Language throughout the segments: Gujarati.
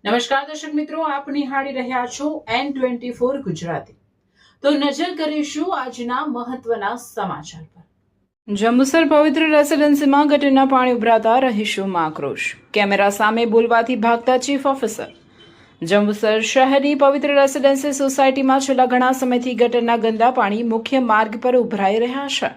નમસ્કાર દર્શક મિત્રો, આપ નિહાળી રહ્યા છો N24 ગુજરાતી। તો નજર કરીશું આજના મહત્વના સમાચાર પર। જંબુસર પવિત્ર રેસિડેન્સીમાં ગટરના પાણી ઉભરાતા રહીશોમાં આક્રોશ, કેમેરા સામે બોલવાથી ભાગતા ચીફ ઓફિસર। જંબુસર શહેરની પવિત્ર રેસિડેન્સી સોસાયટીમાં છેલ્લા ઘણા સમયથી ગટરના ગંદા પાણી મુખ્ય માર્ગ પર ઉભરાઈ રહ્યા છે।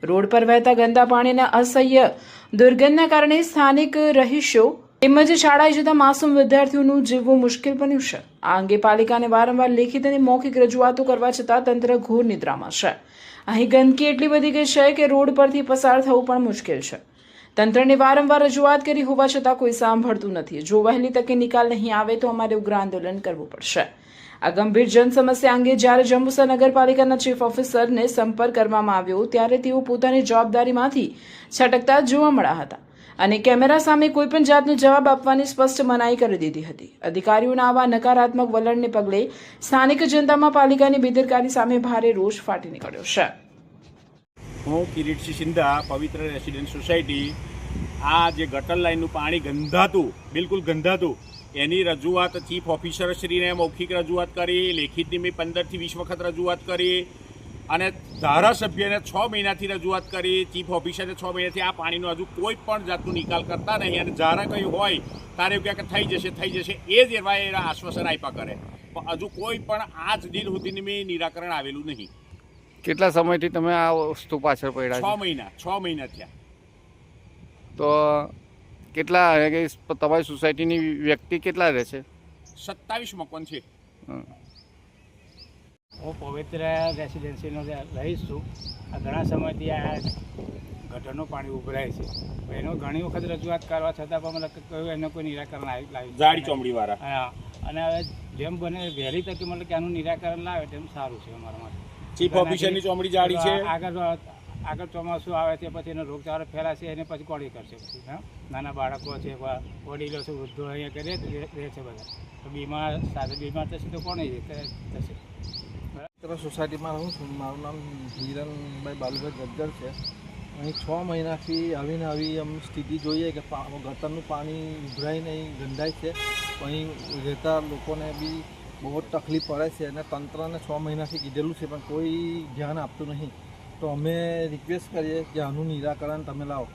રોડ પર વહેતા ગંદા પાણીના અસહ્ય દુર્ગંધના કારણે સ્થાનિક રહીશો તેમજ શાળાએ જતા માસૂમ વિદ્યાર્થીઓનું જીવવું મુશ્કેલ બન્યું છે। આ અંગે પાલિકાને વારંવાર લેખિત અને મૌખિક રજૂઆતો કરવા છતાં તંત્ર ઘોર નિદ્રામાં છે। અહીં ગંદકી એટલી વધી ગઈ છે કે રોડ પરથી પસાર થવું પણ મુશ્કેલ છે। તંત્રને વારંવાર રજૂઆત કરી હોવા છતાં કોઈ સાંભળતું નથી। જો વહેલી તકે નિકાલ નહીં આવે તો અમારે ઉગ્ર આંદોલન કરવું પડશે। આ ગંભીર જન સમસ્યા અંગે જ્યારે જંબુસર નગરપાલિકાના ચીફ ઓફિસરને સંપર્ક કરવામાં આવ્યો ત્યારે તેઓ પોતાની જવાબદારીમાંથી છટકતા જોવા મળ્યા હતા અને કેમેરા સામે કોઈપણ જાતનો જવાબ આપવાની સ્પષ્ટ મનાઈ કરી દીધી હતી। અધિકારીઓના આવા નકારાત્મક વલણને પગલે સ્થાનિક જનતામાં પાલિકાની બેદરકારી સામે ભારે રોષ ફાટી નીકળ્યો છે। હું કિરીટસિંહ સિંધા, પવિત્ર રેસિડેન્સ સોસાયટી। આ જે ગટર લાઇનનું પાણી ગંધાતું, બિલકુલ ગંધાતું, એની રજૂઆત ચીફ ઓફિસરશ્રીને મૌખિક રજૂઆત કરી, લેખિતની મેં 15 થી 20 વખત રજૂઆત કરી અને ધારાસભ્યને 6 મહિનાથી રજૂઆત કરી, ચીફ ઓફિસરને 6 મહિનાથી આ પાણીનો હજુ કોઈ પણ જાતનું નિકાલ કરતા નહીં અને જ્યારે કંઈ હોય ત્યારે એવું કહે કે થઈ જશે એ જ એના આશ્વાસન આપ્યા કરે, પણ હજુ કોઈ પણ આજ દિન સુધીની મેં નિરાકરણ આવેલું નહીં। કેટલા સમયથી તમે આ વસ્તુ પાછળ પડ્યા છો? 6 મહિના થયા। તો કેટલા તમારી સોસાયટીની વ્યક્તિ કેટલા રહે છે? 27 મકાન છે। હું પવિત્ર રેસિડેન્સીનો રહીશ છું। આ ઘણા સમયથી આ ગટરનું પાણી ઉભરાય છે, એનો ઘણી વખત રજૂઆત કરવા છતાં પણ મતલબ કહ્યું એનું કોઈ નિરાકરણ લાવ્યું જાડી ચોમડીવાળા। હા, અને હવે જેમ બને વહેલી તકે મતલબ કે આનું નિરાકરણ લાવે તેમ સારું છે અમારા માટે। ચીફ ઓફિસરની ચોમડી જાડી છે। આગળ ચોમાસું આવે છે, પછી એનો રોગચાળો ફેલાશે, એને પછી કોળી કરશે પછી। હા, નાના બાળકો છે, વડીલો છે, વૃદ્ધો અહીંયા કરે રહે છે બધા, તો બીમાર થશે તો કોણ થશે? સોસાયટીમાં રહું છું। મારું નામ હિરણભાઈ બાલુભાઈ ગજ્જર છે। અહીં 6 મહિનાથી આવીને આવી અમને સ્થિતિ જોઈએ કે ગટરનું પાણી ઉભરાય નહીં, ગંધાય છે। અહીં રહેતા લોકોને બી બહુ જ તકલીફ પડે છે અને તંત્રને 6 મહિનાથી કીધેલું છે પણ કોઈ ધ્યાન આપતું નહીં। તો અમે રિક્વેસ્ટ કરીએ કે આનું નિરાકરણ તમે લાવો।